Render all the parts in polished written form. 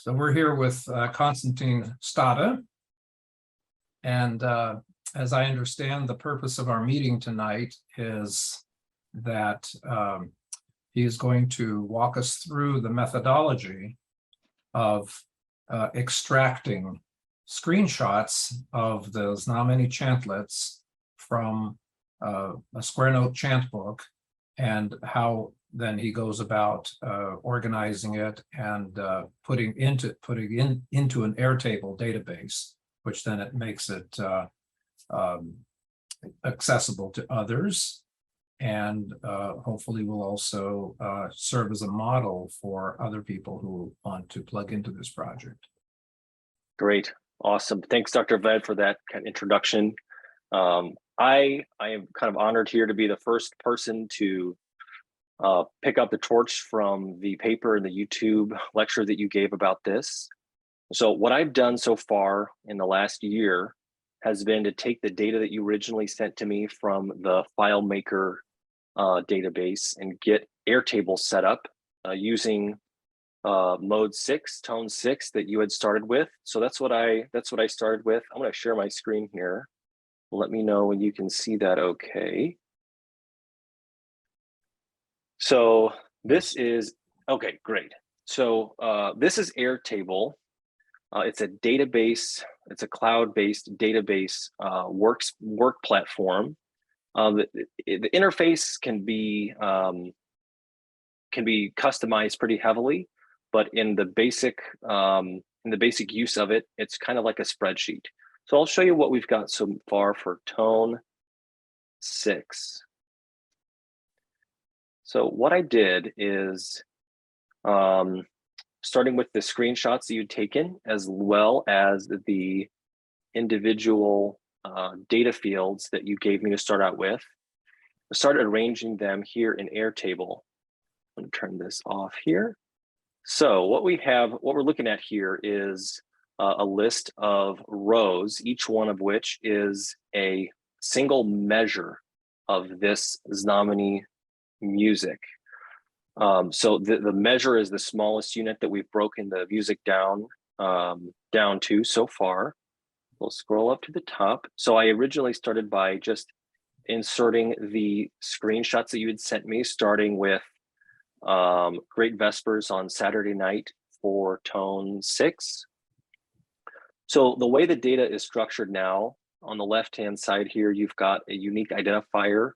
So we're here with Konstantin Stade, and as I understand, the purpose of our meeting tonight is that he is going to walk us through the methodology of extracting screenshots of the Znamenny chantlets from a square note chant book, and how then he goes about organizing it and putting into an Airtable database, which then it makes it accessible to others, and hopefully will also serve as a model for other people who want to plug into this project. Great, awesome. Thanks, Dr. Vlad, for that kind of introduction. I am kind of honored here to be the first person to pick up the torch from the paper and the YouTube lecture that you gave about this. So what I've done so far in the last year has been to take the data that you originally sent to me from the FileMaker database and get Airtable set up using mode 6, tone 6 that you had started with. So that's what I started with. I'm going to share my screen here. Let me know when you can see that okay. So this is, okay, great. So this is Airtable. It's a database, it's a cloud-based database work platform. The interface can be customized pretty heavily, but in the basic use of it, it's kind of like a spreadsheet. So I'll show you what we've got so far for tone 6. So what I did is, starting with the screenshots that you'd taken, as well as the individual data fields that you gave me to start out with, I started arranging them here in Airtable. I'm going to turn this off here. So what we're looking at here is a list of rows, each one of which is a single measure of this Znamenny music. So the measure is the smallest unit that we've broken the music down to so far. We'll scroll up to the top. So I originally started by just inserting the screenshots that you had sent me, starting with Great Vespers on Saturday night for tone 6. So the way the data is structured now, on the left-hand side here, you've got a unique identifier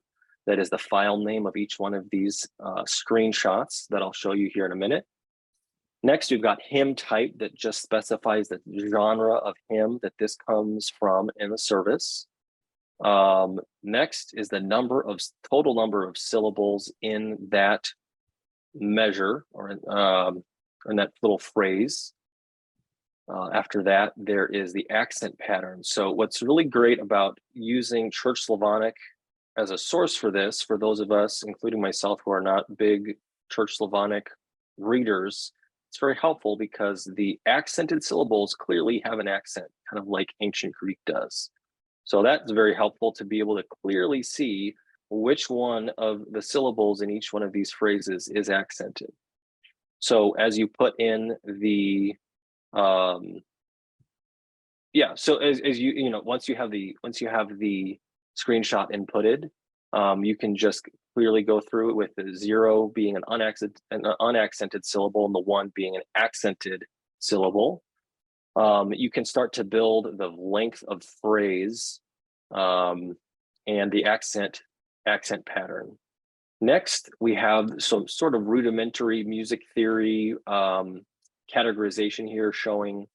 that is the file name of each one of these screenshots that I'll show you here in a minute. Next, we've got hymn type that just specifies the genre of hymn that this comes from in the service. Next is the total number of syllables in that measure, or in that little phrase. After that, there is the accent pattern. So what's really great about using Church Slavonic as a source for this, for those of us, including myself, who are not big Church Slavonic readers, it's very helpful because the accented syllables clearly have an accent, kind of like ancient Greek does. So that's very helpful to be able to clearly see which one of the syllables in each one of these phrases is accented. So as you put in the, so as you once you have the screenshot inputted, you can just clearly go through it with the 0 being an unaccented syllable and the 1 being an accented syllable. You can start to build the length of phrase and the accent pattern. Next, we have some sort of rudimentary music theory categorization here, showing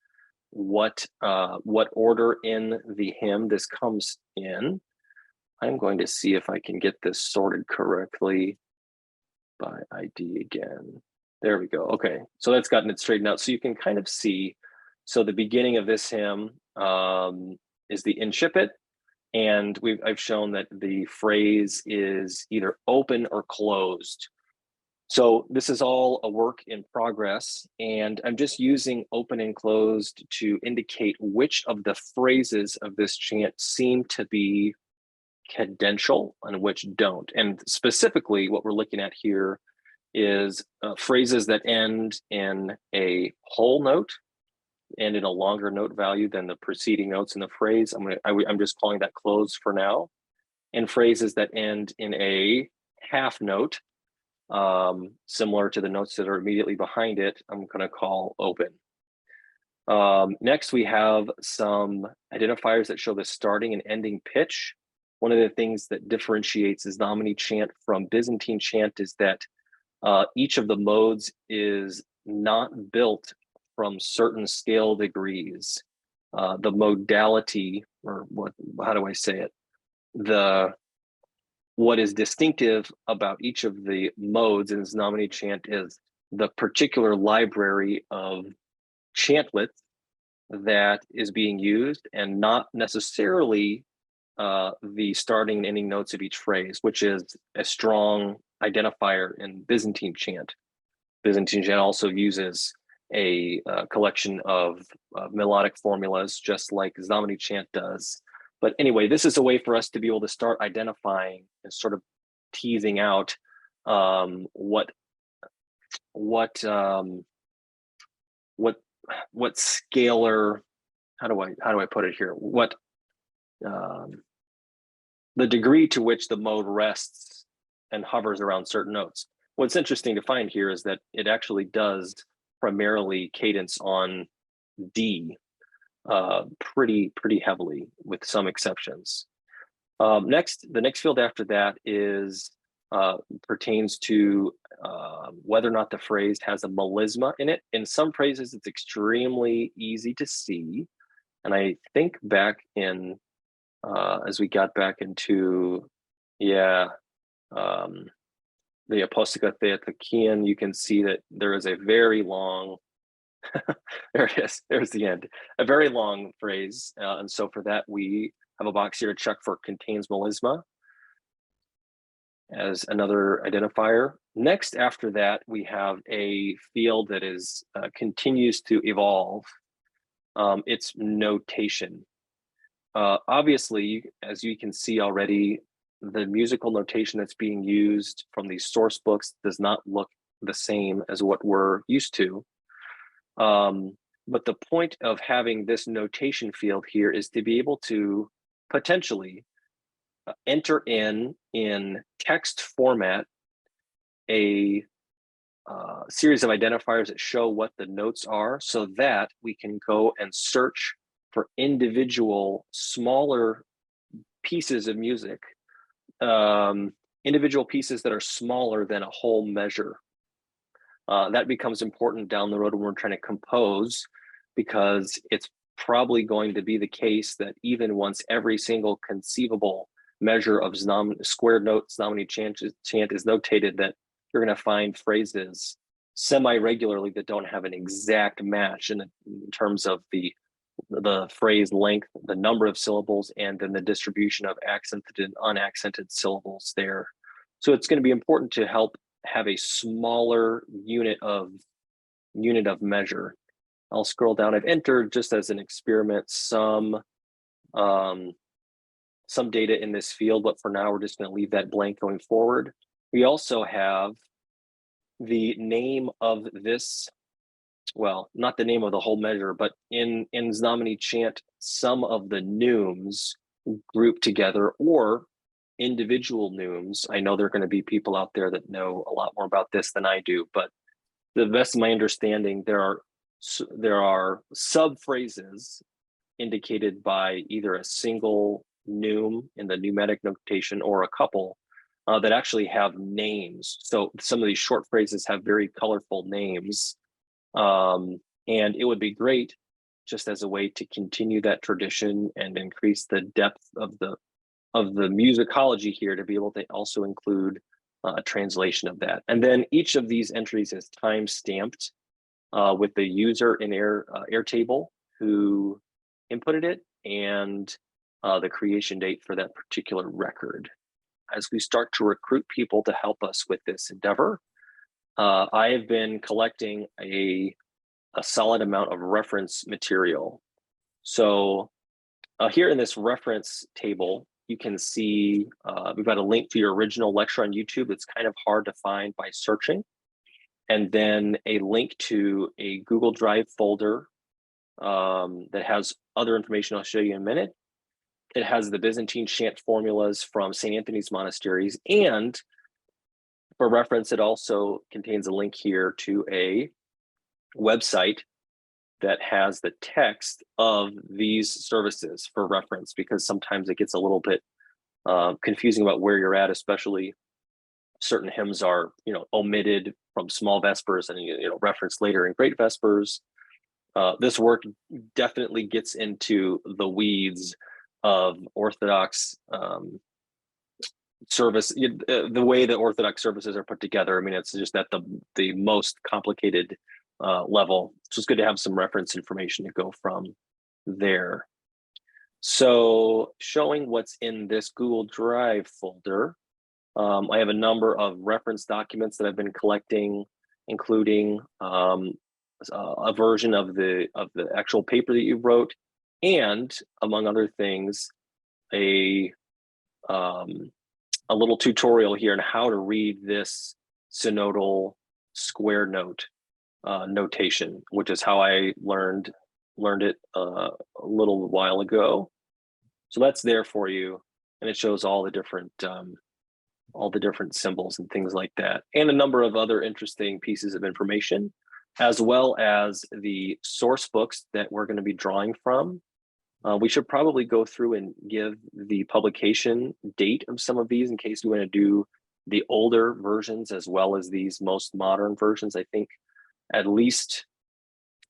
what order in the hymn this comes in. I'm going to see if I can get this sorted correctly by ID again. There we go. Okay, so that's gotten it straightened out. So you can kind of see, so the beginning of this hymn is the incipit, and I've shown that the phrase is either open or closed. So this is all a work in progress, and I'm just using open and closed to indicate which of the phrases of this chant seem to be cadential and which don't. And specifically what we're looking at here is phrases that end in a whole note and in a longer note value than the preceding notes in the phrase. I'm just calling that closed for now. And phrases that end in a half note, similar to the notes that are immediately behind it, I'm going to call open. Next, we have some identifiers that show the starting and ending pitch. One of the things that differentiates Znamenny chant from Byzantine chant is that each of the modes is not built from certain scale degrees. The modality, or how do I say it? What is distinctive about each of the modes in Znamenny chant is the particular library of chantlets that is being used, and not necessarily the starting and ending notes of each phrase, which is a strong identifier in Byzantine chant. Byzantine chant also uses a collection of melodic formulas, just like Znamenny chant does. But anyway, this is a way for us to be able to start identifying and sort of teasing out what scalar, how do I put it here? What the degree to which the mode rests and hovers around certain notes. What's interesting to find here is that it actually does primarily cadence on D pretty heavily, with some exceptions. Next, the next field after that is pertains to whether or not the phrase has a melisma in it. In some phrases, it's extremely easy to see. And I think back in, as we got back into, the Apostica Theotikian, you can see that there is a very long, there it is, there's the end, a very long phrase. And so for that, we have a box here to check for contains melisma as another identifier. Next, after that, we have a field that is continues to evolve. It's notation. Obviously, as you can see already, the musical notation that's being used from these source books does not look the same as what we're used to. But the point of having this notation field here is to be able to potentially enter in text format a series of identifiers that show what the notes are, so that we can go and search for individual smaller pieces of music, individual pieces that are smaller than a whole measure. That becomes important down the road when we're trying to compose, because it's probably going to be the case that even once every single conceivable measure of square note Znamenny chant is notated, that you're going to find phrases semi-regularly that don't have an exact match in terms of the phrase length, the number of syllables, and then the distribution of accented and unaccented syllables there. So it's going to be important to help have a smaller unit of measure. I'll scroll down. I've entered, just as an experiment, some data in this field, but for now we're just going to leave that blank going forward. We also have the name of this, well, not the name of the whole measure, but in Znamenny chant, some of the neumes grouped together, or individual neumes. I know there are going to be people out there that know a lot more about this than I do, but to the best of my understanding, there are sub phrases indicated by either a single neume in the pneumatic notation or a couple that actually have names. So some of these short phrases have very colorful names, and it would be great, just as a way to continue that tradition and increase the depth of the musicology here, to be able to also include a translation of that. And then each of these entries is time stamped with the user in Airtable who inputted it, and the creation date for that particular record. As we start to recruit people to help us with this endeavor, I have been collecting a solid amount of reference material. So here in this reference table, you can see we've got a link to your original lecture on YouTube. It's kind of hard to find by searching. and then a link to a Google Drive folder that has other information I'll show you in a minute. It has the Byzantine chant formulas from St. Anthony's monasteries, and for reference, it also contains a link here to a website that has the text of these services for reference, because sometimes it gets a little bit confusing about where you're at, especially certain hymns are, omitted from small vespers and, referenced later in great vespers. This work definitely gets into the weeds of Orthodox service, the way that Orthodox services are put together. I mean, it's just at the most complicated level. So it's good to have some reference information to go from there. So showing what's in this Google Drive folder, I have a number of reference documents that I've been collecting, including a version of the actual paper that you wrote, and among other things, a little tutorial here on how to read this synodal square note notation, which is how I learned it a little while ago. So that's there for you, and it shows all the different symbols and things like that, and a number of other interesting pieces of information, as well as the source books that we're going to be drawing from. We should probably go through and give the publication date of some of these in case we want to do the older versions as well as these most modern versions. I think at least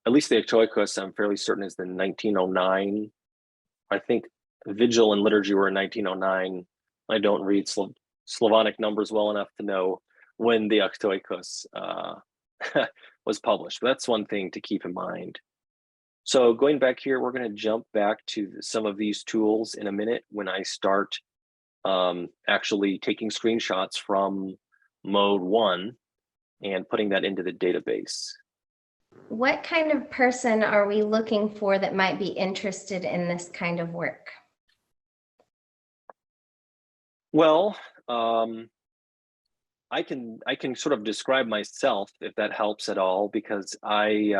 the Actoikos, I'm fairly certain, is the 1909. I think Vigil and Liturgy were in 1909. I don't read Slavonic numbers well enough to know when the Actoikos was published, but that's one thing to keep in mind. So going back here, we're going to jump back to some of these tools in a minute when I start actually taking screenshots from mode 1 and putting that into the database. What kind of person are we looking for that might be interested in this kind of work? Well, I can sort of describe myself, if that helps at all, because I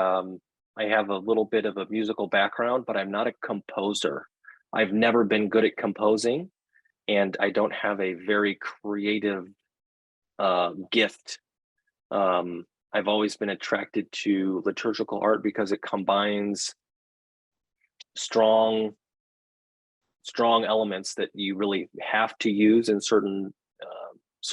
have a little bit of a musical background, but I'm not a composer. I've never been good at composing, and I don't have a very creative gift. I've always been attracted to liturgical art because it combines strong elements that you really have to use in certain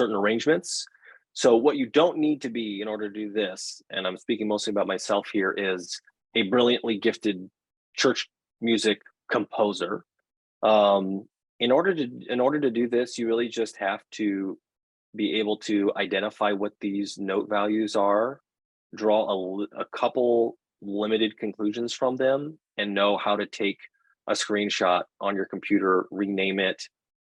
arrangements. So what you don't need to be in order to do this, and I'm speaking mostly about myself here, is a brilliantly gifted church music composer. In order to do this, you really just have to be able to identify what these note values are, draw a couple limited conclusions from them, and know how to take a screenshot on your computer, rename it,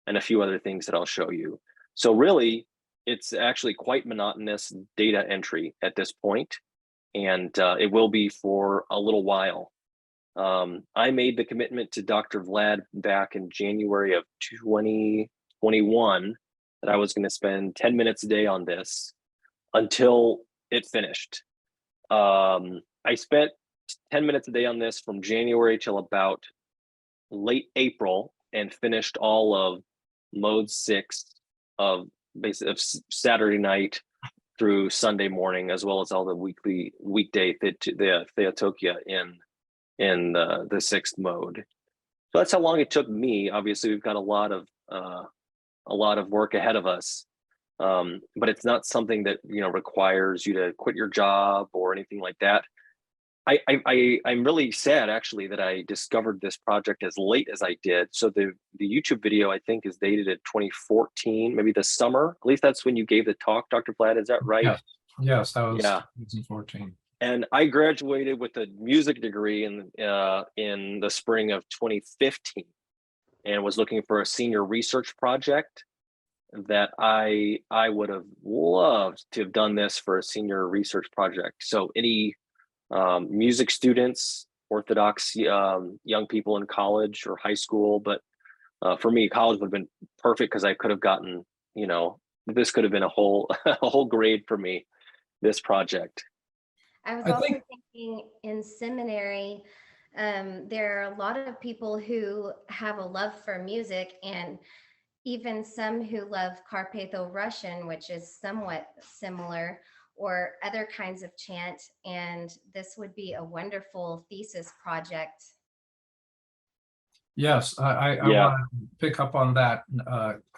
and a few other things that I'll show you. So really, it's actually quite monotonous data entry at this point, and it will be for a little while. I made the commitment to Dr. Vlad back in January of 2021 that I was going to spend 10 minutes a day on this until it finished. I spent 10 minutes a day on this from January till about late April, and finished all of mode 6 of Saturday night through Sunday morning, as well as all the weekday the Theotokia in the 6th mode. So that's how long it took me. Obviously, we've got a lot of work ahead of us, but it's not something that requires you to quit your job or anything like that. I'm really sad, actually, that I discovered this project as late as I did. So the YouTube video, I think, is dated at 2014, maybe the summer. At least that's when you gave the talk, Dr. Vlad. Is that right? Yes, that was 2014. And I graduated with a music degree in the spring of 2015, and was looking for a senior research project that I would have loved to have done this for a senior research project. So any music students, Orthodox young people in college or high school, but for me, college would have been perfect because I could have gotten, this could have been a whole grade for me. this project? I was I also think- thinking in seminary, there are a lot of people who have a love for music, and even some who love Carpatho-Russian, which is somewhat similar, or other kinds of chant. And this would be a wonderful thesis project. Yes, I Yeah. want to pick up on that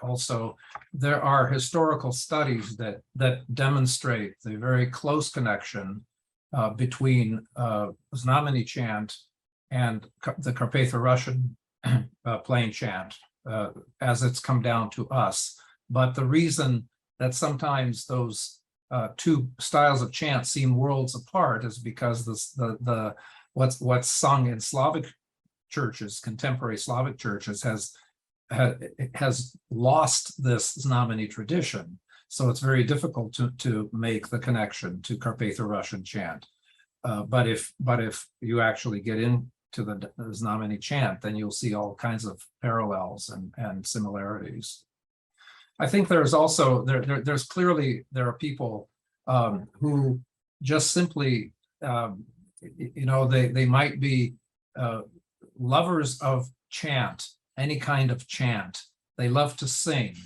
also. There are historical studies that demonstrate the very close connection between Znamenny Chant and the Carpatho-Russian plain chant as it's come down to us. But the reason that sometimes those two styles of chant seem worlds apart is because what's sung in Slavic churches, contemporary Slavic churches, has lost this Znamenny tradition. So it's very difficult to make the connection to Carpatho-Russian chant. But if you actually get into the Znamenny chant, then you'll see all kinds of parallels and similarities. I think there's also there's clearly there are people who just simply they might be lovers of chant, any kind of chant. They love to sing.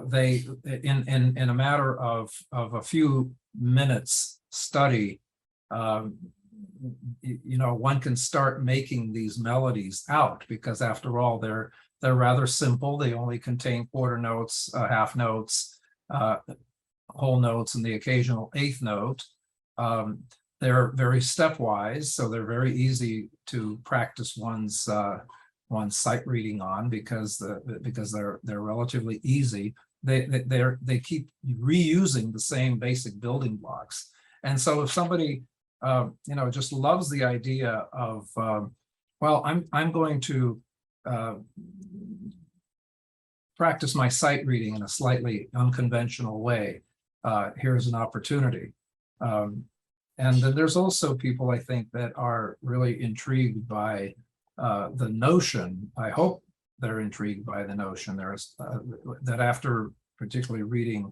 They in a matter of a few minutes study, one can start making these melodies out, because after all, they're rather simple. They only contain quarter notes, half notes, whole notes, and the occasional eighth note. They're very stepwise, so they're very easy to practice one's sight reading on, because they're relatively easy. They keep reusing the same basic building blocks. And so if somebody just loves the idea of well, I'm going to practice my sight reading in a slightly unconventional way, here's an opportunity. And then there's also people, I think, that are really intrigued by the notion. I hope they're intrigued by the notion that after particularly reading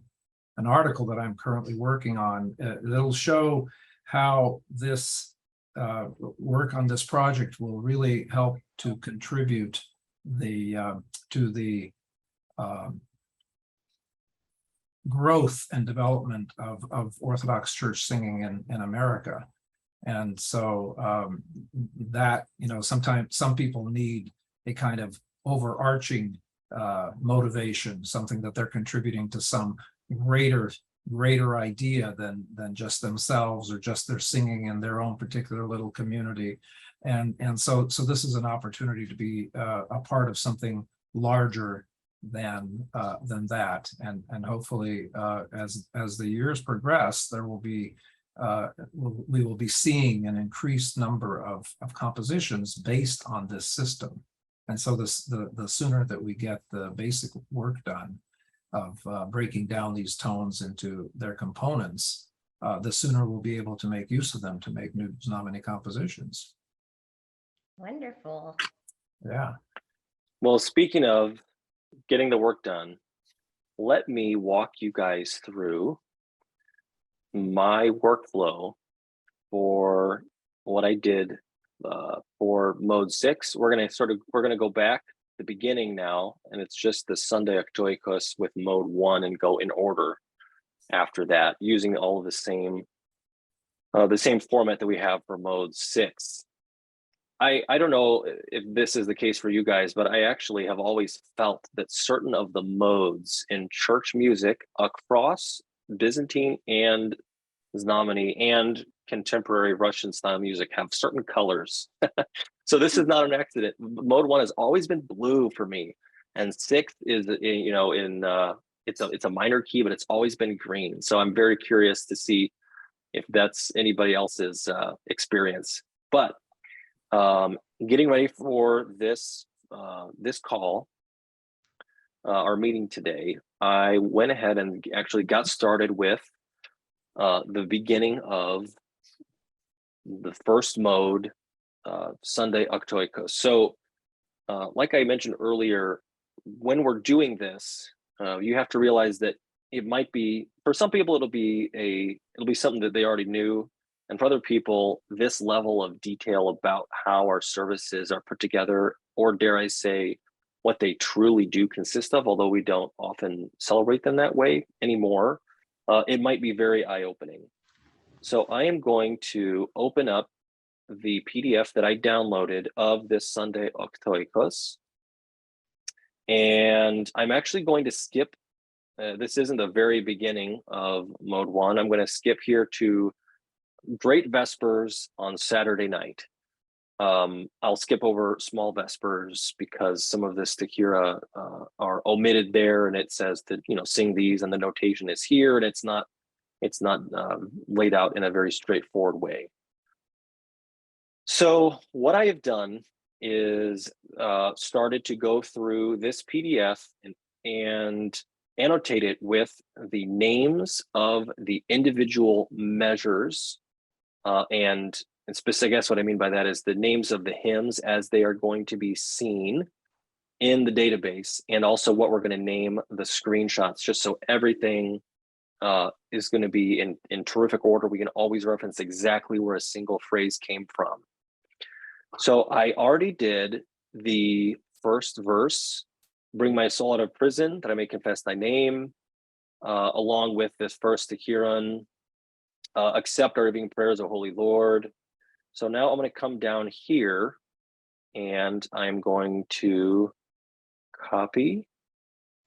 an article that I'm currently working on, it'll show how this work on this project will really help to contribute to the growth and development of Orthodox Church singing in America. And so that, sometimes some people need a kind of overarching motivation, something that they're contributing to some greater idea than just themselves or just their singing in their own particular little community. And so this is an opportunity to be a part of something larger than that, and hopefully as the years progress, there will be we will be seeing an increased number of compositions based on this system. And so the sooner that we get the basic work done of breaking down these tones into their components, the sooner we'll be able to make use of them to make new Znamenny compositions. Wonderful. Yeah. Well, speaking of getting the work done, let me walk you guys through my workflow for what I did for mode 6. We're gonna go back to the beginning now, and it's just the Sunday Octoikos with mode 1 and go in order after that, using all of the same format that we have for mode 6. I don't know if this is the case for you guys, but I actually have always felt that certain of the modes in church music across Byzantine and Znamenny and contemporary Russian style music have certain colors. So this is not an accident. Mode 1 has always been blue for me, and 6 is it's a minor key, but it's always been green. So I'm very curious to see if that's anybody else's experience. But getting ready for this call, our meeting today, I went ahead and actually got started with the beginning of the first mode, Sunday Octoikos. So like I mentioned earlier, when we're doing this, you have to realize that it might be, for some people, it'll be something that they already knew. And for other people, this level of detail about how our services are put together, or dare I say, what they truly do consist of, although we don't often celebrate them that way anymore, it might be very eye-opening. So I am going to open up the PDF that I downloaded of this Sunday Oktoikos. And I'm actually going to skip, this isn't the very beginning of mode 1. I'm going to skip here to Great Vespers on Saturday night. I'll skip over small Vespers because some of the Stichira are omitted there, and it says to, you know, sing these, and the notation is here, and it's not laid out in a very straightforward way. So what I have done is started to go through this PDF and annotate it with the names of the individual measures and specific. I guess what I mean by that is the names of the hymns as they are going to be seen in the database, and also what we're going to name the screenshots, just so everything is going to be in terrific order. We can always reference exactly where a single phrase came from. So I already did the first verse, bring my soul out of prison that I may confess thy name, along with this first Stichiron, accept our living prayers, O Holy Lord. So now I'm going to come down here and I'm going to copy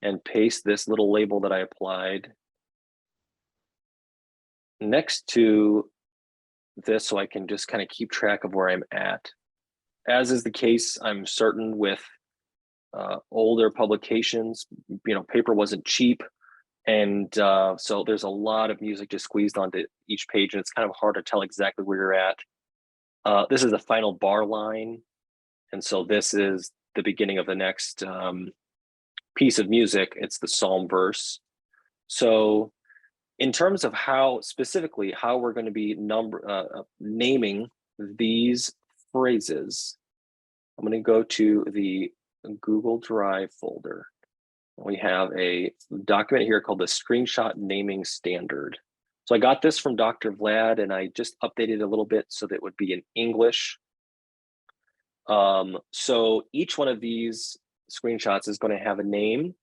and paste this little label that I applied next to this so I can just kind of keep track of where I'm at. As is the case, I'm certain with older publications, you know, paper wasn't cheap. And so there's a lot of music just squeezed onto each page, and it's kind of hard to tell exactly where you're at. This is the final bar line. And so this is the beginning of the next piece of music. It's the psalm verse. So in terms of how specifically how we're going to be naming these phrases, I'm going to go to the Google Drive folder. We have a document here called the Screenshot Naming Standard. So I got this from Dr. Vlad, and I just updated it a little bit so that it would be in English. So each one of these screenshots is going to have a name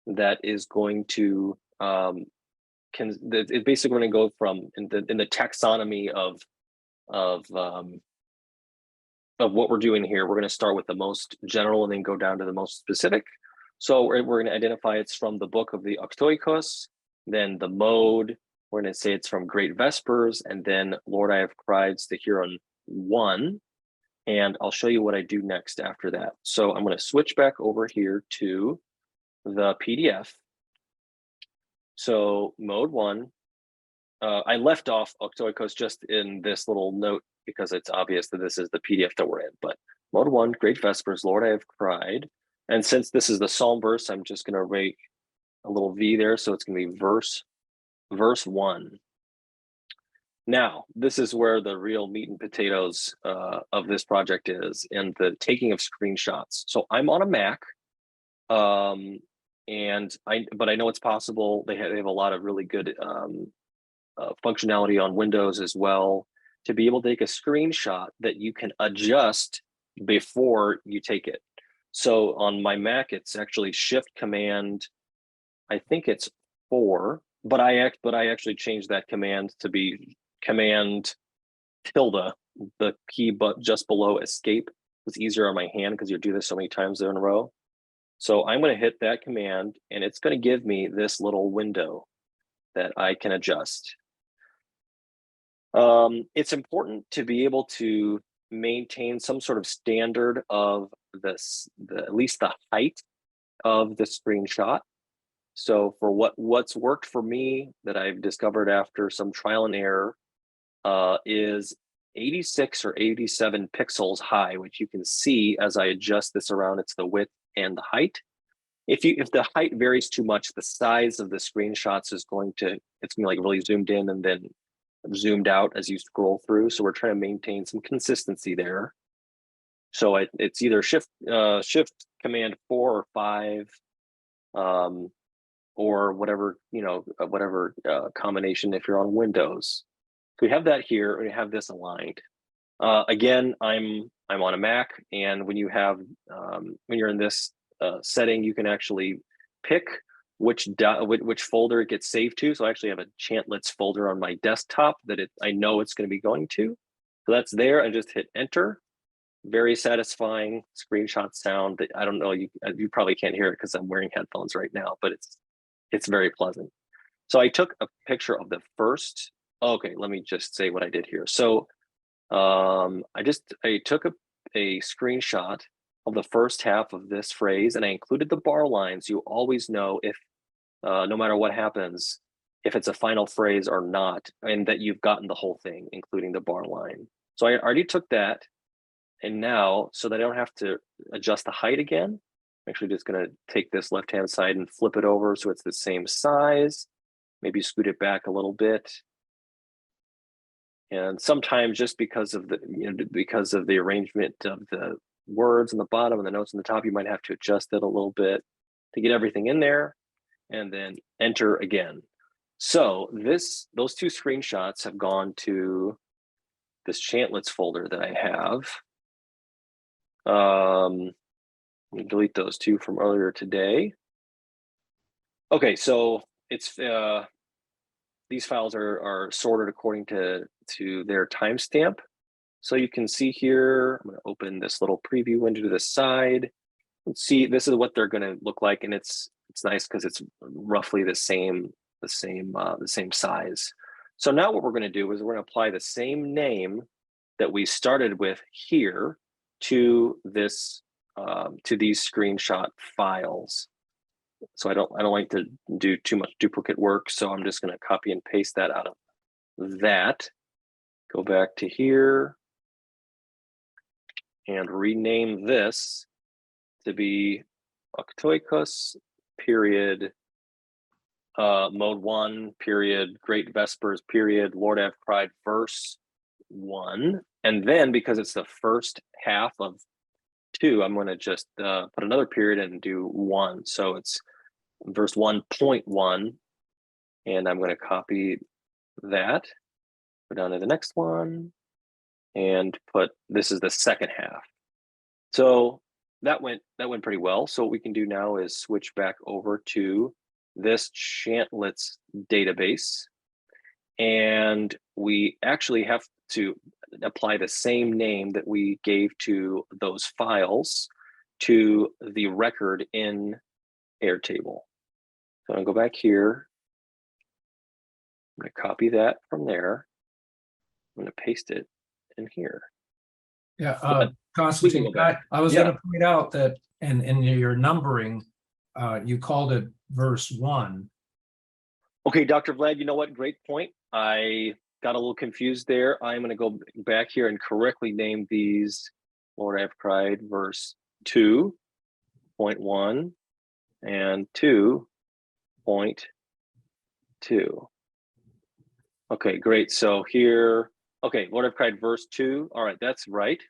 that is going to it's basically going to go from in the taxonomy of what we're doing here. We're going to start with the most general and then go down to the most specific. So we're going to identify it's from the book of the Oktoikos, then the mode. We're going to say it's from Great Vespers, and then Lord, I have cried, Stichiron 1. And I'll show you what I do next after that. So I'm going to switch back over here to the PDF. So mode 1, I left off Oktoikos just in this little note because it's obvious that this is the PDF that we're in. But mode 1, Great Vespers, Lord, I have cried. And since this is the psalm verse, I'm just going to rake a little V there. So it's going to be verse 1. Now, this is where the real meat and potatoes of this project is, and the taking of screenshots. So I'm on a Mac, but I know it's possible. They have a lot of really good functionality on Windows as well to be able to take a screenshot that you can adjust before you take it. So on my Mac, it's actually Shift Command, I think it's 4, but I actually changed that command to be Command tilde, the key but just below Escape. It's easier on my hand because you do this so many times there in a row. So I'm going to hit that command, and it's going to give me this little window that I can adjust. It's important to be able to maintain some sort of standard of this, at least the height of the screenshot. So for what's worked for me that I've discovered after some trial and error is 86 or 87 pixels high, which you can see as I adjust this around. It's the width and the height. If the height varies too much, the size of the screenshots is going to be like really zoomed in and then zoomed out as you scroll through. So we're trying to maintain some consistency there. So it's either shift Command 4 or 5, or whatever, whatever combination if you're on Windows. So we have that here, and we have this aligned. Again, I'm on a Mac, and when you have when you're in this setting, you can actually pick which folder it gets saved to. So I actually have a chantlets folder on my desktop that I know it's going to be going to. So that's there. I just hit enter. Very satisfying screenshot sound that I don't know, you probably can't hear it because I'm wearing headphones right now, but it's very pleasant. So I took a picture of the first. Okay, let me just say what I did here. So I took a screenshot of the first half of this phrase, and I included the bar lines. You always know if no matter what happens, if it's a final phrase or not, and that you've gotten the whole thing, including the bar line. So I already took that. And now, so that I don't have to adjust the height again, I'm actually just going to take this left-hand side and flip it over so it's the same size. Maybe scoot it back a little bit. And sometimes just because of the arrangement of the words on the bottom and the notes on the top, you might have to adjust it a little bit to get everything in there, and then enter again. So those two screenshots have gone to this chantlets folder that I have. Let me delete those two from earlier today. Okay, so it's these files are sorted according to their timestamp. So you can see here, I'm going to open this little preview window to the side. Let's see, this is what they're going to look like, and it's nice because it's roughly the same size. So now what we're going to do is we're going to apply the same name that we started with here to this to these screenshot files. So I don't like to do too much duplicate work, so I'm just going to copy and paste that out of that. Go back to here and rename this to be Octoikos period mode 1 period Great Vespers period Lord I've Cried verse 1. And then because it's the first half of 2, I'm going to just put another period and do 1. So it's verse 1.1, and I'm going to copy that, go down to the next one, and put this is the second half. So that went pretty well. So what we can do now is switch back over to this chantlets database, and we actually have to apply the same name that we gave to those files to the record in Airtable. So I'm going to go back here. I'm going to copy that from there. I'm going to paste it in here. Yeah, Constantine, I was going to point out that in your numbering, you called it verse 1. Okay, Dr. Vlad, you know what? Great point. I got a little confused there. I'm going to go back here and correctly name these Lord I've Cried verse 2.1 and 2.2. Okay, great. So here, okay, Lord I've Cried verse 2. All right, that's right.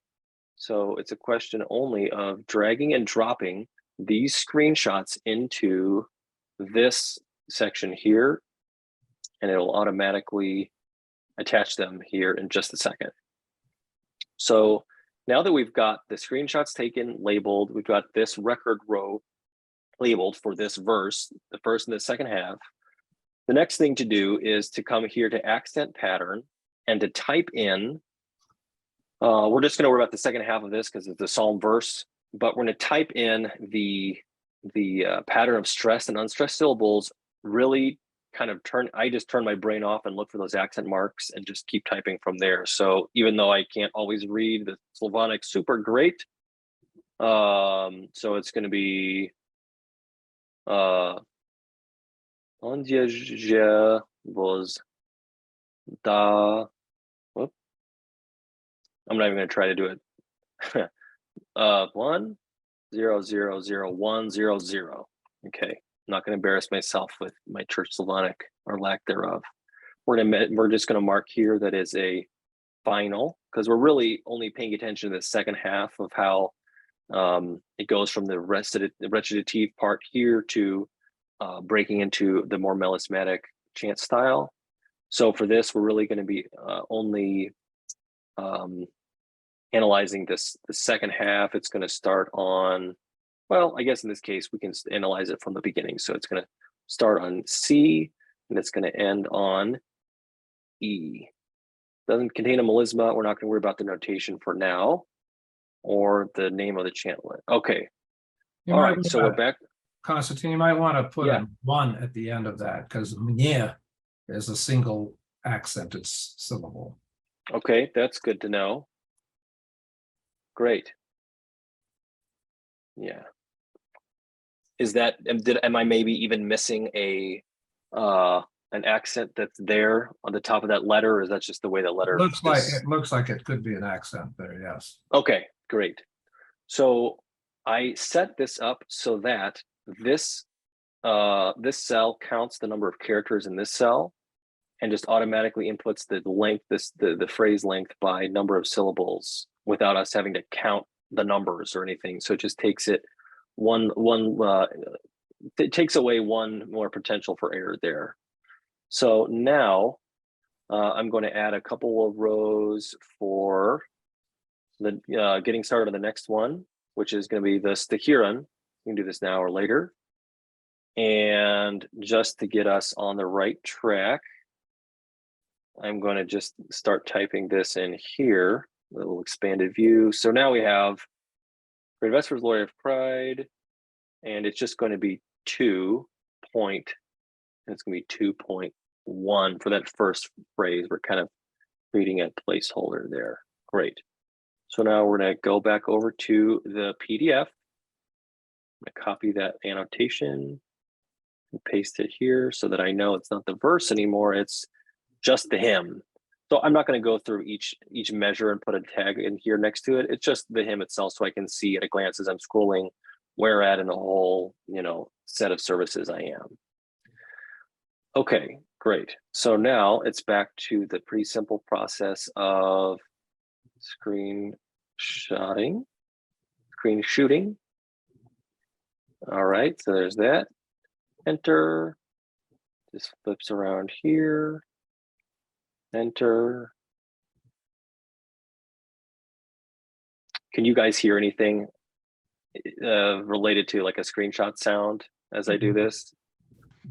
So it's a question only of dragging and dropping these screenshots into this section here, and it'll automatically attach them here in just a second. So now that we've got the screenshots taken, labeled, we've got this record row labeled for this verse, the first and the second half, the next thing to do is to come here to accent pattern and to type in, we're just going to worry about the second half of this because it's the psalm verse, but we're going to type in the pattern of stressed and unstressed syllables. Really kind of I just turn my brain off and look for those accent marks and just keep typing from there. So even though I can't always read the Slavonic super great, so it's going to be on was da. Whoop. I'm not even going to try to do it. 1 0 0 0 1 0 0. Okay, I'm not going to embarrass myself with my church Slavonic or lack thereof. We're just going to mark here that is a final, because we're really only paying attention to the second half of how it goes from the recitative part here to breaking into the more melismatic chant style. So for this, we're really going to be only analyzing the second half. It's going to start on, well, I guess in this case, we can analyze it from the beginning. So it's going to start on C, and it's going to end on E. Doesn't contain a melisma. We're not going to worry about the notation for now, or the name of the chantlet. Okay. All right, so we're back. Constantine, you might want to put Yeah. a 1 at the end of that, because mnie is a single accented syllable. Okay, that's good to know. Great. Yeah. Is that, am I maybe even missing an accent that's there on the top of that letter, or is that just the way the letter Looks like it could be an accent there, yes. Okay, great. So I set this up so that this cell counts the number of characters in this cell and just automatically inputs the length, the phrase length by number of syllables without us having to count the numbers or anything. So it just takes it it takes away one more potential for error there. So now I'm going to add a couple of rows for the getting started on the next one, which is going to be the Stahiran. You can do this now or later. And just to get us on the right track, I'm going to just start typing this in here, a little expanded view. So now we have Great Vespers, Glory of Pride, and it's just going to be 2 point, and it's going to be 2.1 for that first phrase. We're kind of creating a placeholder there. Great. So now we're going to go back over to the PDF. I'm going to copy that annotation and paste it here so that I know it's not the verse anymore, it's just the hymn. So I'm not going to go through each measure and put a tag in here next to it. It's just the hymn itself, so I can see at a glance as I'm scrolling where at in the whole, set of services I am. Okay, great. So now it's back to the pretty simple process of screen shooting. All right, so there's that. Enter. This flips around here. Enter. Can you guys hear anything related to like a screenshot sound as I do this?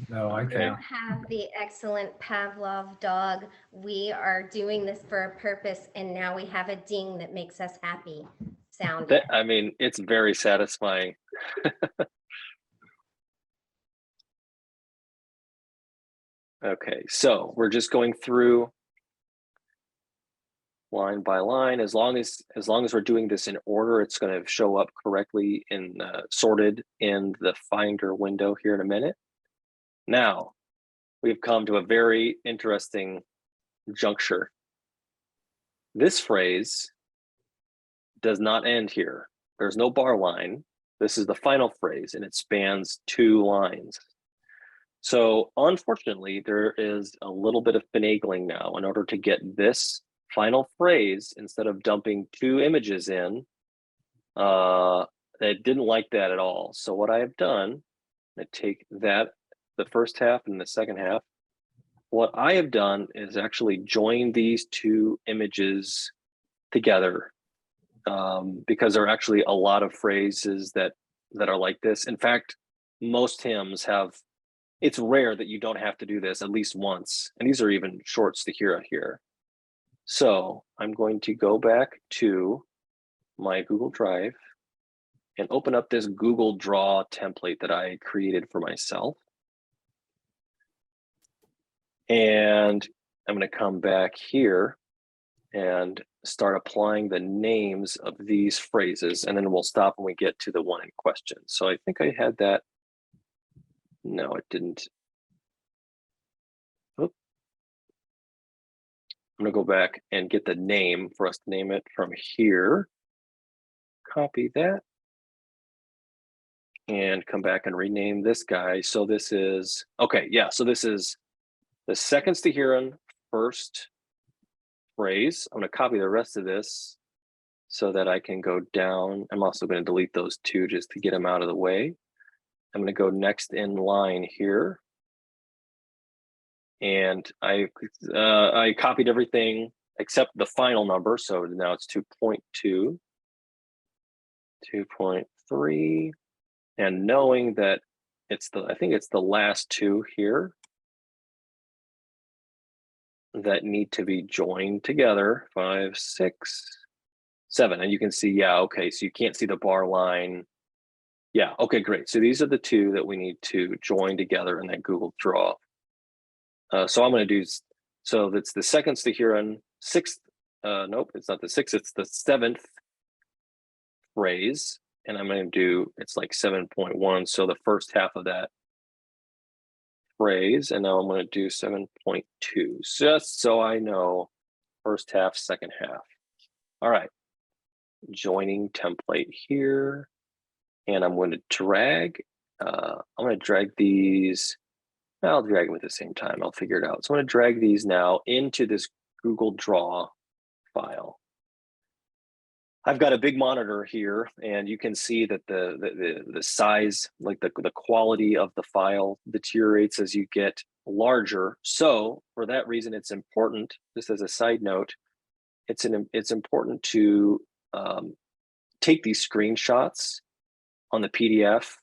No, I We can't. don't have the excellent Pavlov dog. We are doing this for a purpose, and now we have a ding that makes us happy sound. I mean, it's very satisfying. Okay, so we're just going through line by line. As long as we're doing this in order, it's going to show up correctly in sorted in the Finder window here in a minute. Now, we've come to a very interesting juncture. This phrase does not end here. There's no bar line. This is the final phrase, and it spans 2 lines. So unfortunately, there is a little bit of finagling now in order to get this final phrase, instead of dumping 2 images in, it didn't like that at all. So what I have done, I take that, the first half and the second half. What I have done is actually join these 2 images together, because there are actually a lot of phrases that are like this. In fact, most hymns have, it's rare that you don't have to do this at least once. And these are even shorts to hear here. So I'm going to go back to my Google Drive and open up this Google Draw template that I created for myself. And I'm going to come back here and start applying the names of these phrases, and then we'll stop when we get to the one in question. So I think I had that. No, it didn't. Oop. I'm going to go back and get the name for us to name it from here. Copy that. And come back and rename this guy. So this is, okay, yeah, so this is the second Stahiran, first phrase. I'm going to copy the rest of this so that I can go down. I'm also going to delete those 2 just to get them out of the way. I'm going to go next in line here. And I copied everything except the final number. So now it's 2.2, 2.3. And knowing that I think it's the last two here that need to be joined together, 5, 6, 7. And you can see, yeah, okay, so you can't see the bar line. Yeah, okay, great. So these are the two that we need to join together in that Google Draw. So I'm going to do, so that's the second Stahirun, sixth, nope, it's not the sixth, it's the seventh phrase. And I'm going to do, it's like 7.1. So the first half of that phrase. And now I'm going to do 7.2, just so I know first half, second half. All right. Joining template here. And I'm going to drag, I'm going to drag these. I'll drag them at the same time. I'll figure it out. So I'm going to drag these now into this Google Draw file. I've got a big monitor here, and you can see that the size, like the quality of the file deteriorates as you get larger. So for that reason, it's important, just as a side note, it's important to take these screenshots on the PDF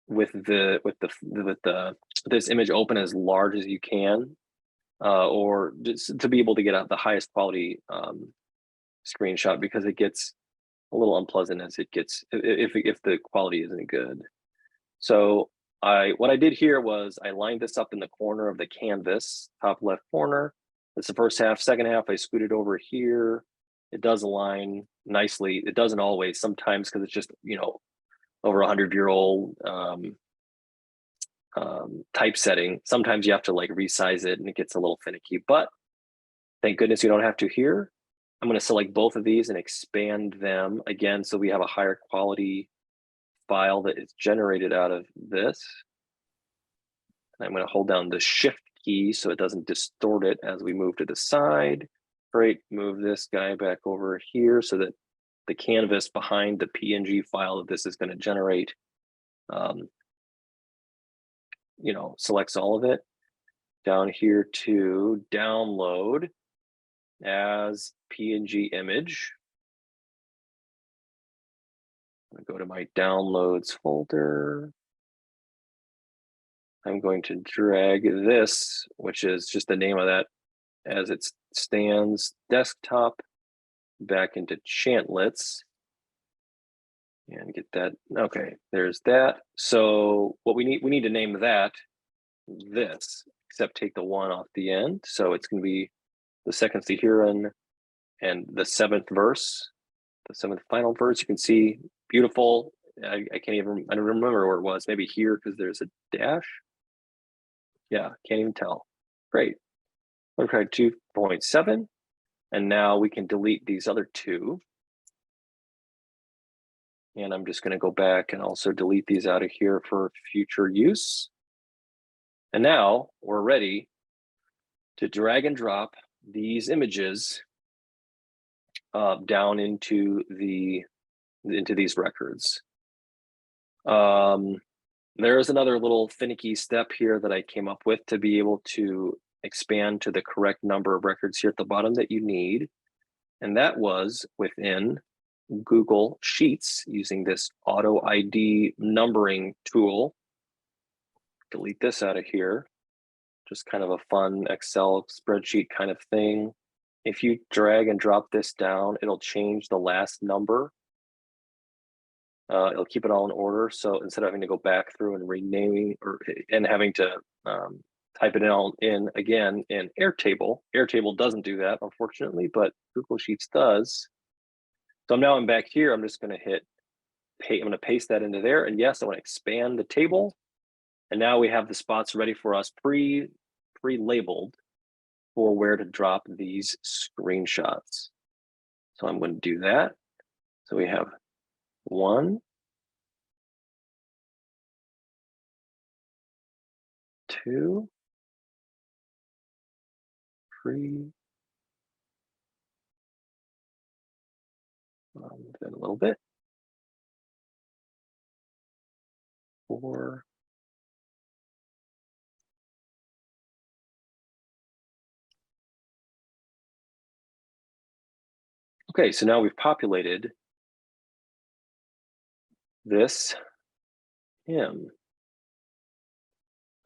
with this image open as large as you can, or just to be able to get out the highest quality screenshot, because it gets a little unpleasant as it gets if the quality isn't good. So what I did here was I lined this up in the corner of the canvas, top left corner. That's the first half. Second half, I scooted over here. It does align nicely. It doesn't always, sometimes, because it's just, you know, over 100-year-old typesetting. Sometimes you have to like resize it and it gets a little finicky, but thank goodness you don't have to here. I'm going to select both of these and expand them again, so we have a higher quality file that is generated out of this. And I'm going to hold down the Shift key so it doesn't distort it as we move to the side. Great, move this guy back over here so that the canvas behind the PNG file that this is going to generate, you know, selects all of it. Down here to download as PNG image. I'm going to go to my downloads folder. I'm going to drag this, which is just the name of that as it stands, desktop, back into Chantlets, and get that. Okay, there's that. So what we need to name that this, except take the one off the end. So it's going to be the second Stahirun and the seventh verse, the seventh final verse. You can see beautiful. I can't even, I don't remember where it was. Maybe here because there's a dash. Yeah, can't even tell. Great. Okay, 2.7. And now we can delete these other two. And I'm just going to go back and also delete these out of here for future use. And now we're ready to drag and drop these images down into these records. There's another little finicky step here that I came up with to be able to expand to the correct number of records here at the bottom that you need. And that was within Google Sheets using this auto ID numbering tool. Delete this out of here. Just kind of a fun Excel spreadsheet kind of thing. If you drag and drop this down, it'll change the last number. It'll keep it all in order. So instead of having to go back through and renaming and having to type it all in again in Airtable. Airtable doesn't do that, unfortunately, but Google Sheets does. So now I'm back here. I'm just going to hit paste. I'm going to paste that into there. And yes, I want to expand the table. And now we have the spots ready for us pre-labeled for where to drop these screenshots. So I'm going to do that. So we have 1, 2, 3. Then a little bit. 4. Okay, so now we've populated this hymn.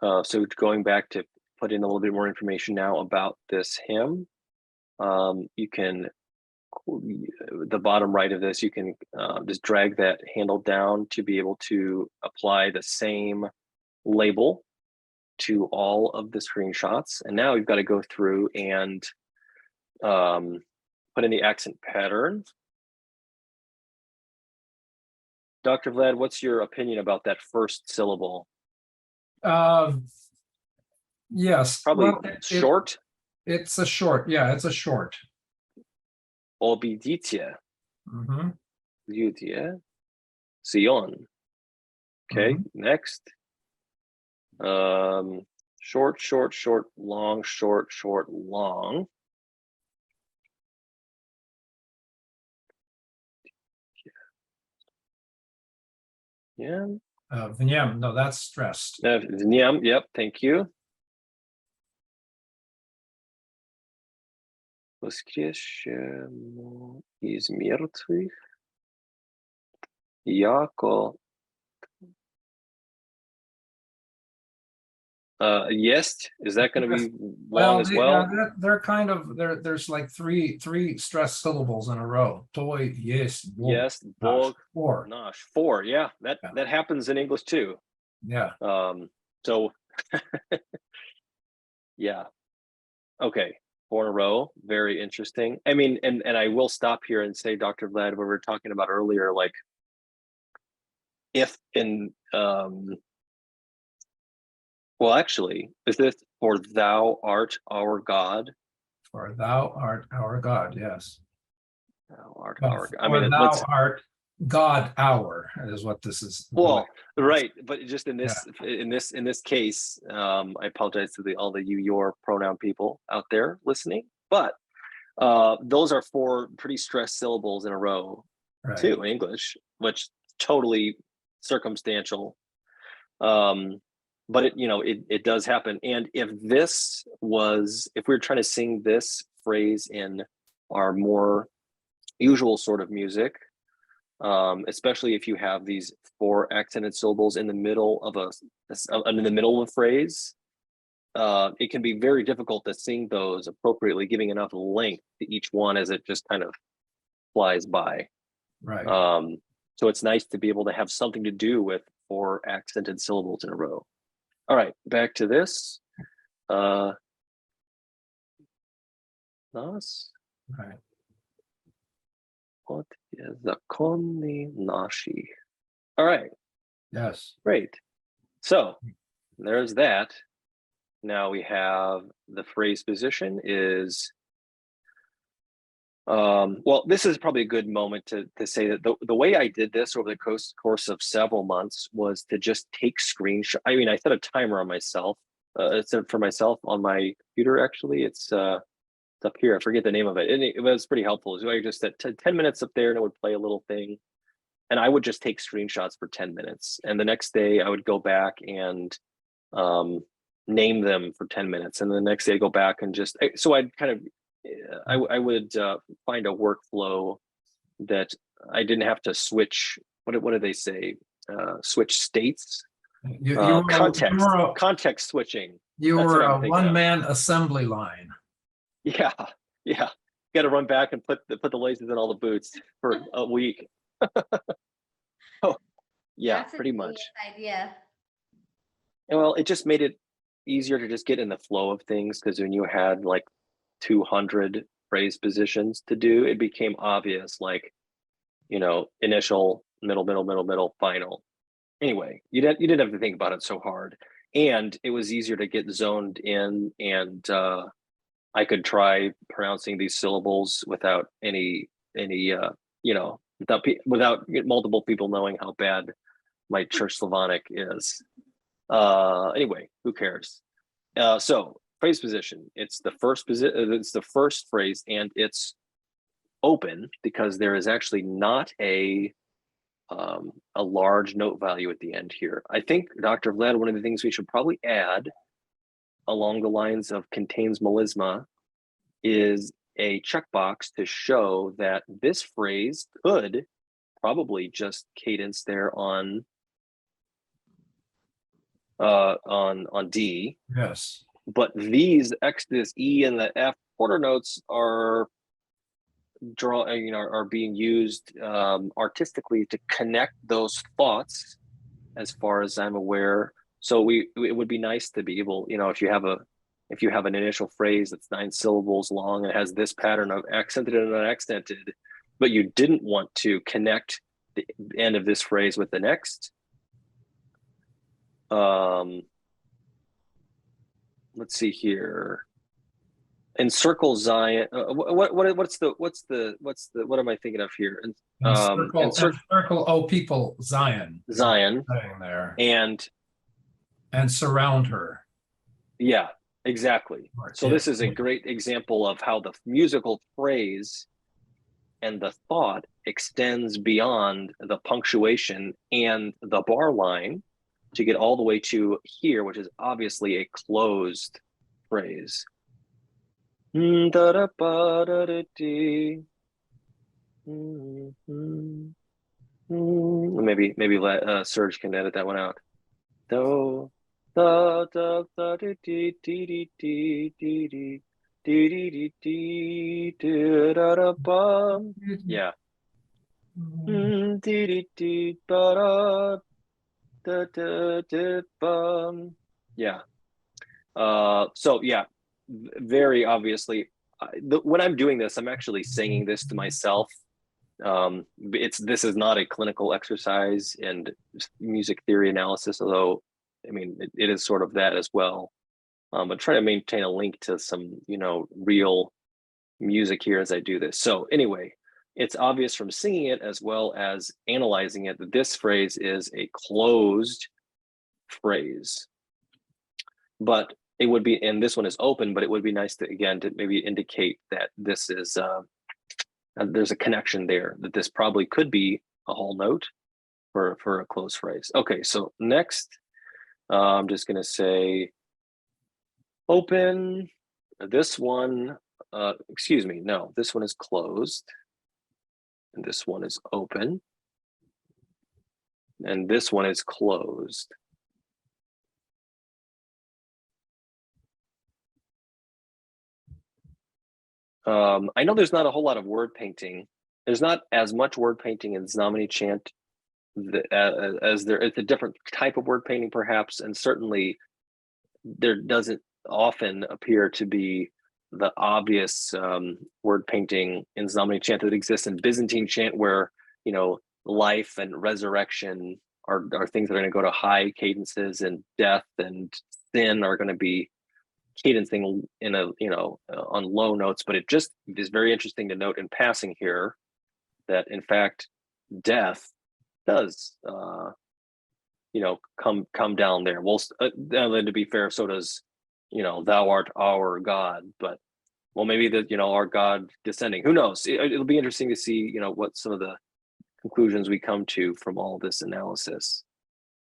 So going back to put in a little bit more information now about this hymn, you can, the bottom right of this, you can just drag that handle down to be able to apply the same label to all of the screenshots. And now we've got to go through and put in the accent pattern. Dr. Vlad, what's your opinion about that first syllable? Yes. Probably well, short. It's a short. Yeah, it's a short. Obiditia. Mhm. Lydia. Sion. Okay, next. Short, short, short, long, short, short, long. Yeah. Vnyam, no, that's stressed. Nyam, yep, thank you. Воскресшему из мертвых. Яко. Есть. Is that going to be long as well? They're kind of there's like three stressed syllables in a row. Toy, yes, Bog, Yes, Bog, four. Nash, 4. Yeah, that happens in English too. Yeah. So yeah. Okay, 4 in a row. Very interesting. I mean, and I will stop here and say, Dr. Vlad, what we were talking about earlier, like if in well, actually, is this for thou art our God? For thou art our God, yes. Thou art But our God. I for mean, thou art God our is what this is. well, right, but just in this case, I apologize to all the your pronoun people out there listening, but those are 4 pretty stressed syllables in a row, right. too, in English, which totally circumstantial. But it does happen. And if we were trying to sing this phrase in our more usual sort of music, especially if you have these 4 accented syllables in the middle of a phrase, it can be very difficult to sing those appropriately, giving enough length to each one as it just kind of flies by. Right. So it's nice to be able to have something to do with 4 accented syllables in a row. All right, back to this. Nas. Right. What is zakonni nashi? All right. Yes. Great. So there's that. Now we have the phrase position is, well, this is probably a good moment to say that the way I did this over the course of several months was to just take screenshots. I mean, I set a timer on myself. It's for myself on my computer, actually. It's up here. I forget the name of it. And it was pretty helpful. So I just set 10 minutes up there and it would play a little thing. And I would just take screenshots for 10 minutes. And the next day I would go back and name them for 10 minutes. And the next day I go back and so I'd kind of, I would find a workflow that I didn't have to switch. What did they say? Switch states. Context switching. You were a one-man assembly line. Yeah. Got to run back and put the laces in all the boots for a week. Oh, yeah, That's pretty much. Idea. Well, it just made it easier to just get in the flow of things, because when you had like 200 phrase positions to do, it became obvious, like, initial, middle, final. Anyway, you didn't have to think about it so hard, and it was easier to get zoned in, and I could try pronouncing these syllables without without multiple people knowing how bad my Church Slavonic is. Anyway, who cares? So phrase position, it's the first phrase, and it's open because there is actually not a a large note value at the end here. I think, Dr. Vlad, one of the things we should probably add along the lines of contains melisma is a checkbox to show that this phrase could probably just cadence there on D. Yes. But these this E and the F quarter notes are being used artistically to connect those thoughts, as far as I'm aware. So it would be nice to be able, if you have an initial phrase that's 9 syllables long and has this pattern of accented and unaccented, but you didn't want to connect the end of this phrase with the next. Let's see here. Encircle Zion. What am I thinking of here? Encircle, oh people, Zion. Zion. There. And surround her. Yeah, exactly. So Yeah. This is a great example of how the musical phrase and the thought extends beyond the punctuation and the bar line to get all the way to here, which is obviously a closed phrase. Maybe Serge can edit that one out. Yeah. Yeah. So yeah, very obviously, when I'm doing this, I'm actually singing this to myself. This is not a clinical exercise and music theory analysis, although I mean it is sort of that as well. But try to maintain a link to some real music here as I do this. So anyway, it's obvious from singing it as well as analyzing it that this phrase is a closed phrase. But it would be, and this one is open, but it would be nice to, again, to maybe indicate that this is, there's a connection there, that this probably could be a whole note for a closed phrase. Okay, so next, I'm just gonna say open. This one, excuse me, no, this one is closed. And this one is open. And this one is closed. I know there's not a whole lot of word painting. There's not as much word painting in Znamenny Chant as there. It's a different type of word painting, perhaps, and certainly there doesn't often appear to be the obvious word painting in Znamenny Chant that exists in Byzantine chant, where life and resurrection are things that are going to go to high cadences, and death and sin are going to be cadencing in a on low notes. But it just is very interesting to note in passing here that in fact death does come down there. Well, then to be fair, so does thou art our God. But well, maybe that our God descending, who knows. It'll be interesting to see what some of the conclusions we come to from all this analysis.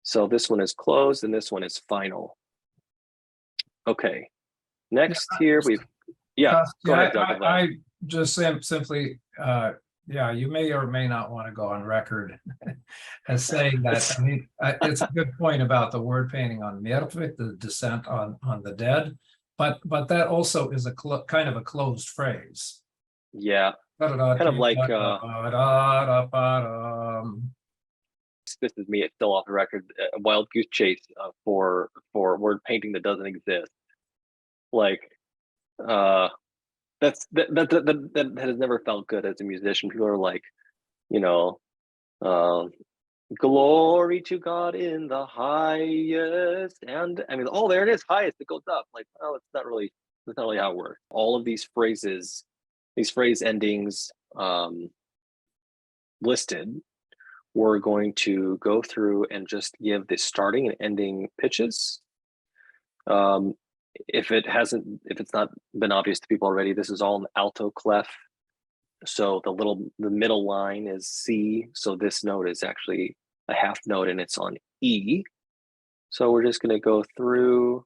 So this one is closed and this one is final. Okay. Next here we've go ahead, Dr. Vlad. I just simply you may or may not want to go on record as saying that. I mean, it's a good point about the word painting on Miervik, the descent on the dead, but that also is a kind of a closed phrase. Yeah, kind of like this is me. It's still off the record. A wild goose chase for word painting that doesn't exist. Like that has never felt good as a musician. People are like, glory to God in the highest, and I mean, oh, there it is, highest. It goes up. Like, oh, that's not really how it works. All of these phrases, these phrase endings listed, we're going to go through and just give the starting and ending pitches. If it's not been obvious to people already, this is all an alto clef. So the middle line is C. So this note is actually a half note and it's on E. So we're just going to go through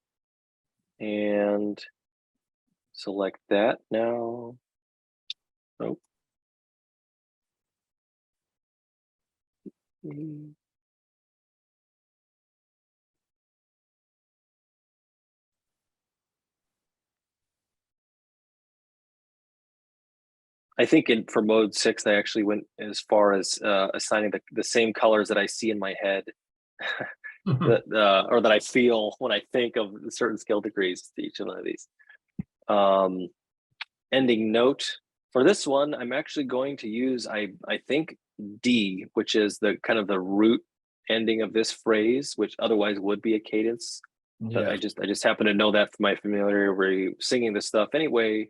and select that now. Oh. I think for mode 6, I actually went as far as assigning the same colors that I see in my head, or that I feel when I think of certain skill degrees to each one of these. Ending note for this one, I'm actually going to use, I think, D, which is the kind of the root ending of this phrase, which otherwise would be a cadence. But Yeah. I just happen to know that from my familiarity singing this stuff anyway.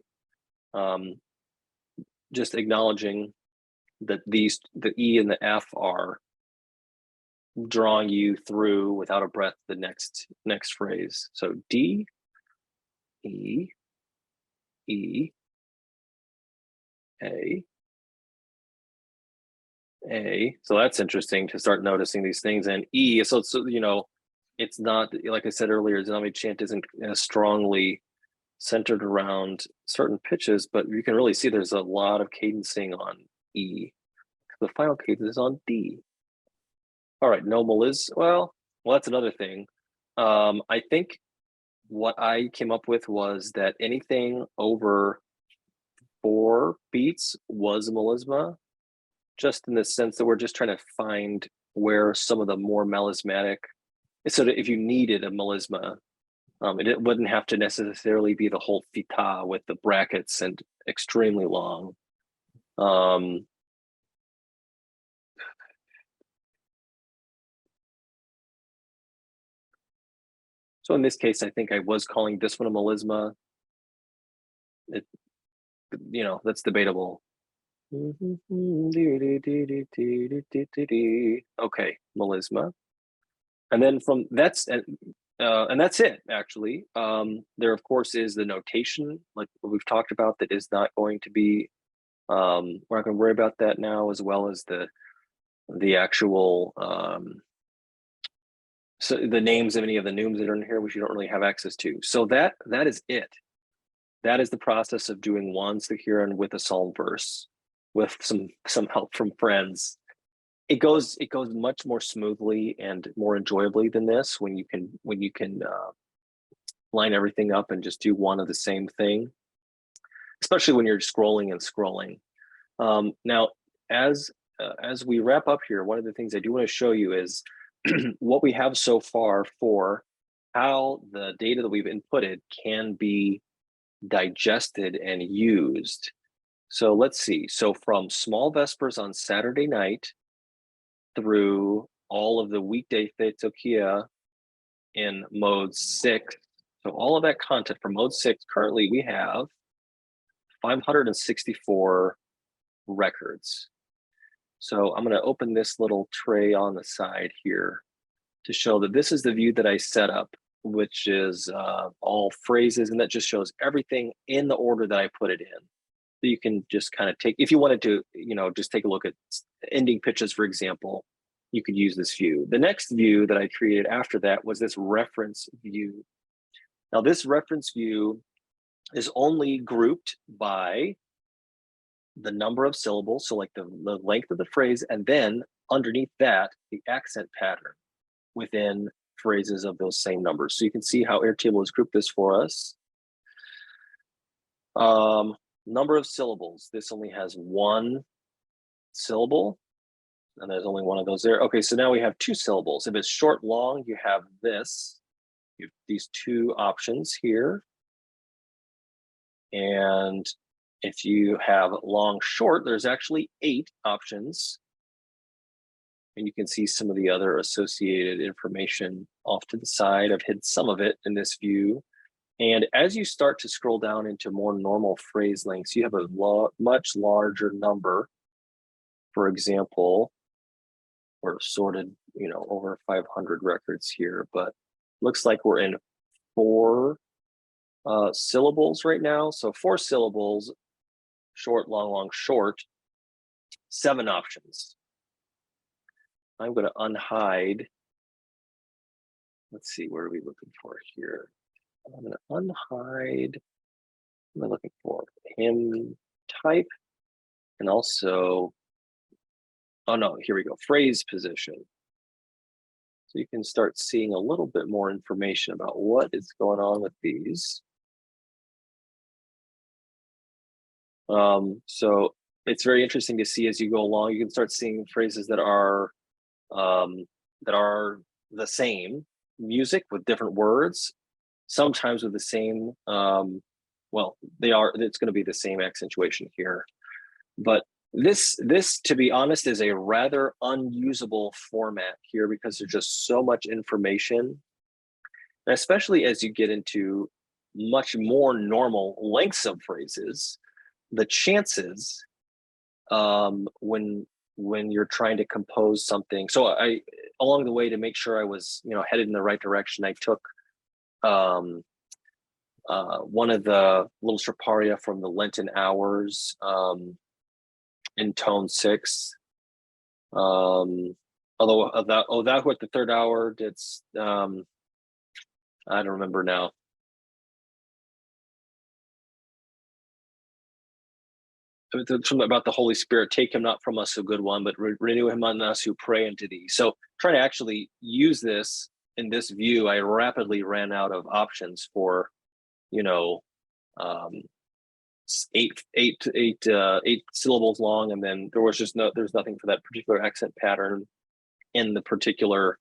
Just acknowledging that the E and the F are drawing you through without a breath the next phrase. So D, E, E, A. So that's interesting to start noticing these things. And E, so you know, it's not, like I said earlier, Znamenny Chant isn't as strongly centered around certain pitches, but you can really see there's a lot of cadencing on E. The final cadence is on D. All right, no melisma. Well, that's another thing. I think what I came up with was that anything over 4 beats was a melisma, just in the sense that we're just trying to find where some of the more melismatic, so that if you needed a melisma, it wouldn't have to necessarily be the whole fita with the brackets and extremely long. So in this case, I think I was calling this one a melisma. It, you know, that's debatable. Okay, melisma. And then from that's it actually. There of course is the notation, like what we've talked about, that is not going to be, we're not going to worry about that now, as well as the actual so the names of any of the neumes that are in here, which you don't really have access to. So that is it. That is the process of doing one Sakiran with a psalm verse, with some help from friends. It goes much more smoothly and more enjoyably than this when you can line everything up and just do one of the same thing, especially when you're scrolling and scrolling. Now, as we wrap up here, one of the things I do want to show you is what we have so far for how the data that we've inputted can be digested and used. So let's see. So from small vespers on Saturday night through all of the weekday Thetokia in mode 6. So all of that content for mode 6, currently we have 564 records. So I'm going to open this little tray on the side here to show that this is the view that I set up, which is all phrases, and that just shows everything in the order that I put it in. So you can just kind of take, if you wanted to, you know, just take a look at ending pitches, for example, you could use this view. The next view that I created after that was this reference view. Now this reference view is only grouped by the number of syllables, so like the length of the phrase, and then underneath that, the accent pattern within phrases of those same numbers. So you can see how Airtable has grouped this for us. Number of syllables, this only has 1 syllable, and there's only one of those there. Okay, so now we have 2 syllables. If it's short, long, you have this. You have these 2 options here. And if you have long, short, there's actually 8 options. And you can see some of the other associated information off to the side. I've hid some of it in this view. And as you start to scroll down into more normal phrase lengths, you have a much larger number. For example, we're sorted, you know, over 500 records here, but looks like we're in 4 syllables right now. So 4 syllables short, long, long, short, 7 options. I'm going to unhide. Let's see, what are we looking for here? I'm going to unhide. What am I looking for? Hymn type, and also, oh no, here we go, phrase position. So you can start seeing a little bit more information about what is going on with these. So it's very interesting to see as you go along. You can start seeing phrases that are the same music with different words, sometimes with the same. Well, it's going to be the same accentuation here, but this, to be honest, is a rather unusable format here because there's just so much information, and especially as you get into much more normal lengths of phrases, the chances when you're trying to compose something. So I, along the way, to make sure I was, headed in the right direction, I took one of the little straparia from the Lenten Hours in tone 6. Although that what the third hour did, I don't remember now. About the Holy Spirit, take him not from us, a good one, but renew him on us who pray unto thee. So trying to actually use this in this view, I rapidly ran out of options for, 8 syllables long, and then there's nothing for that particular accent pattern in the particular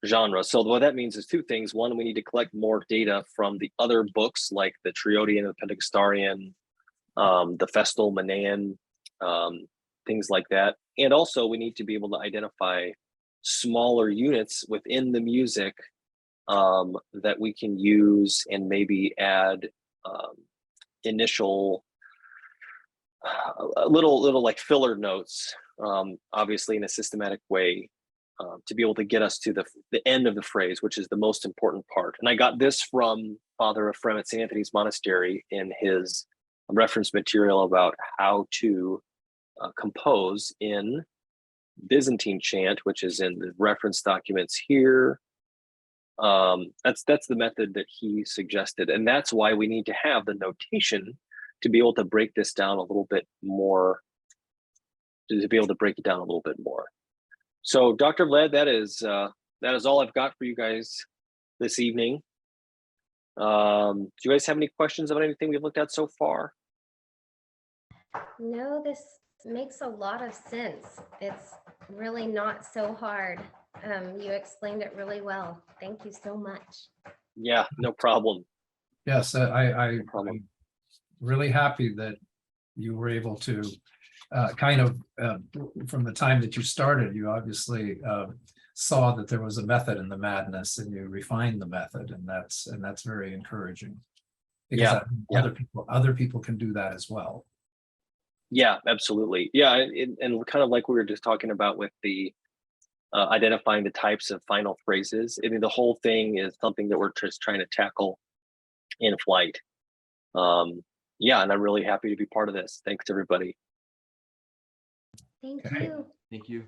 genre. So what that means is 2 things. One, we need to collect more data from the other books like the Triodian and the Pentecostarian, the Festal, Manan, things like that. And also we need to be able to identify smaller units within the music that we can use and maybe add initial little like filler notes, obviously in a systematic way, to be able to get us to the end of the phrase, which is the most important part. And I got this from Father Ephraim at St. Anthony's Monastery in his reference material about how to compose in Byzantine chant, which is in the reference documents here. That's the method that he suggested, and that's why we need to have the notation to be able to break this down a little bit more. So, Dr. Vlad, that is all I've got for you guys this evening. Do you guys have any questions about anything we've looked at so far? No, this makes a lot of sense. It's really not so hard. You explained it really well. Thank you so much. Yeah, no problem. Yes, I'm really happy that you were able to from the time that you started, you obviously saw that there was a method in the madness, and you refined the method, and that's very encouraging. Because other people can do that as well. Yeah, absolutely. Yeah, and kind of like we were just talking about with the identifying the types of final phrases. I mean, the whole thing is something that we're just trying to tackle in flight. Yeah, and I'm really happy to be part of this. Thanks, everybody. Thank you. Thank you.